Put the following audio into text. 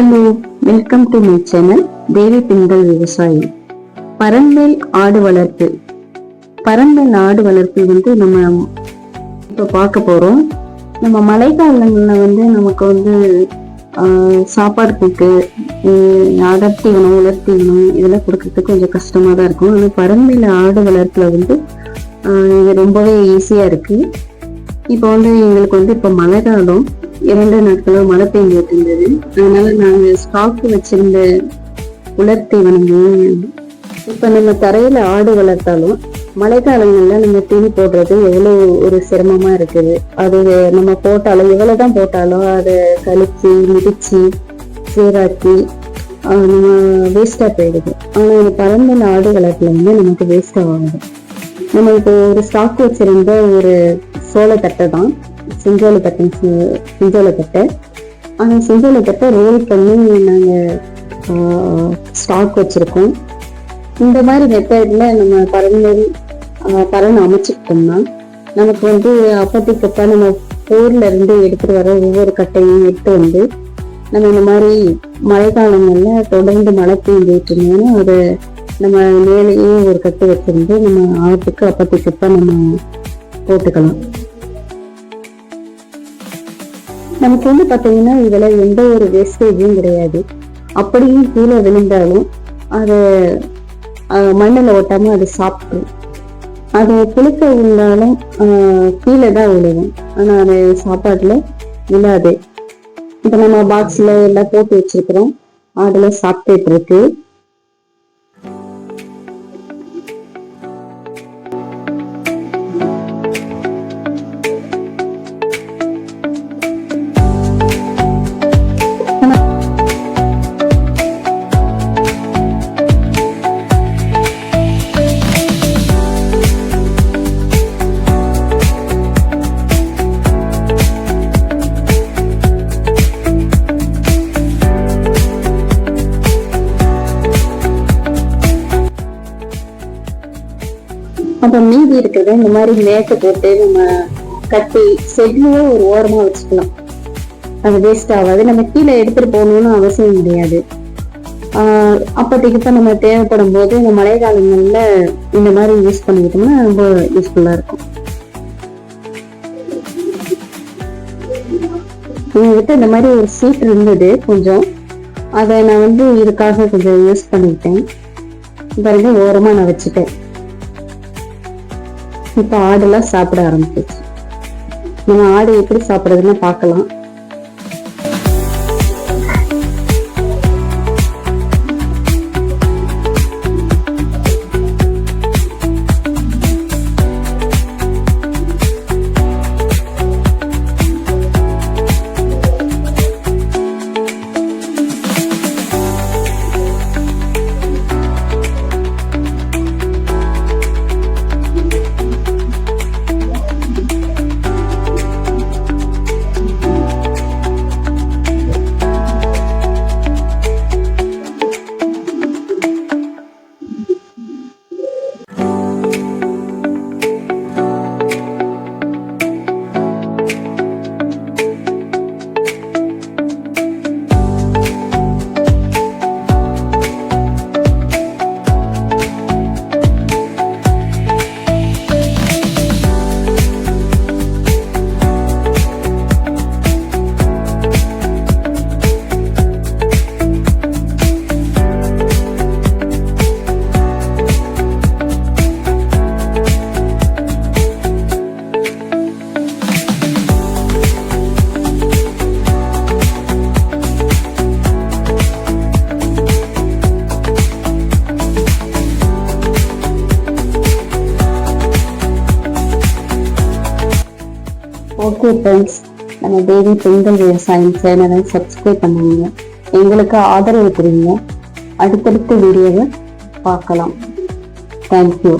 Hello, welcome to my channel Devi பெண்கள் விவசாயி. பரம்பல் ஆடு வளர்ப்பு. பரம்பல் ஆடு வளர்ப்பு நம்ம இப்ப பார்க்க போறோம். நம்ம மழைக்காலங்கள்ல நமக்கு சாப்பாடு போட்டு அடர்த்தீவனம் உலர்த்தீவனம் இதெல்லாம் கொடுக்கறதுக்கு கொஞ்சம் கஷ்டமா தான் இருக்கும். ஆனால் பரம்பல் ஆடு வளர்ப்புல இது ரொம்பவே ஈஸியா இருக்கு. இப்போ எங்களுக்கு இப்போ மழை காலம் 2 நாட்களும் மழை பெஞ்சிட்டு இருந்தது. அதனால நாங்க ஸ்டாக் வச்சிருந்த உலர்த்தீவனமும் இப்ப நம்ம தரையில ஆடு வளர்த்தாலும் மழை காலங்கள்ல நம்ம தீனி போடுறது எவ்வளவு ஒரு சிரமமா இருக்குது. அது நம்ம போட்டாலும் எவ்வளவுதான் போட்டாலும் அதை கழிச்சு மிதிச்சு சீராக்கி நம்ம வேஸ்டா போயிடுது. ஆனா இந்த பரம்பல் ஆடு வளர்ப்புல நமக்கு வேஸ்ட் ஆகாது. நம்ம இப்போ ஒரு ஸ்டாக் வச்சிருந்த ஒரு சோளத்தட்டை தான் செஞ்சோளத்தட்டை அந்த செஞ்சோளத்தட்டை ரோல் பண்ணி நாங்க ஸ்டாக் வச்சிருக்கோம். இந்த மாதிரி மெத்தட்ல நம்ம பரண் அமைச்சுக்கிட்டோம்னா நமக்கு அப்பத்திக்கப்ப நம்ம போர்ல இருந்து எடுத்துட்டு வர ஒவ்வொரு கட்டையும் எடுத்து நம்ம இந்த மாதிரி மழை காலங்கள்ல தொடர்ந்து மழை பெய்ஞ்சிட்டு இருந்தோம்னா அதை நம்ம மேலேயே ஒரு கட்டு வச்சிருந்து நம்ம ஆட்டுக்கு அப்பத்திக்கப்ப நம்ம போட்டுக்கலாம். நமக்கு பாத்தீங்கன்னா இதுல எந்த ஒரு வேஸ்டேஜும் கிடையாது. அப்படியும் கீழே விழுந்தாலும் அதை மண்ணில் ஓட்டாம அதை சாப்பிடும். அது புழுக்க விழுந்தாலும் கீழே தான் விழுவும். ஆனா அது சாப்பாட்டுல விழாது. இப்ப நம்ம பாக்ஸ்ல எல்லாம் போட்டு வச்சிருக்கிறோம். அதுல சாப்பிட்டுட்டு இருக்கு. அப்ப மீதி இருக்கிறத இந்த மாதிரி மேட்டை போட்டு நம்ம கட்டி செட்லயே ஒரு ஓரமா வச்சுக்கலாம். அது வேஸ்ட் ஆகாது. நம்ம கீழே எடுத்துட்டு போகணும்னு அவசியம் கிடையாது. அப்போதைக்கு நம்ம தேவைப்படும் போது இந்த மழை காலங்கள்ல இந்த மாதிரி யூஸ் பண்ணிக்கிட்டோம்னா ரொம்ப யூஸ்ஃபுல்லா இருக்கும். எங்ககிட்ட இந்த மாதிரி ஒரு சீட் இருந்தது கொஞ்சம். அதை நான் இதுக்காக கொஞ்சம் யூஸ் பண்ணிக்கிட்டேன். பாருங்க, ஓரமா நான் வச்சுட்டேன். இப்ப ஆடுலாம் சாப்பிட ஆரம்பிச்சிச்சு. நம்ம ஆடு எப்படி சாப்பிடுறதுன்னு பார்க்கலாம். ஓகே ஃப்ரெண்ட்ஸ், நம்ம தேவி பெண்கள் விவசாயம் சேனலை சப்ஸ்கிரைப் பண்ணுவீங்க, எங்களுக்கு ஆதரவு கொடுங்க. அடுத்தடுத்த வீடியோவை பார்க்கலாம். தேங்க்யூ.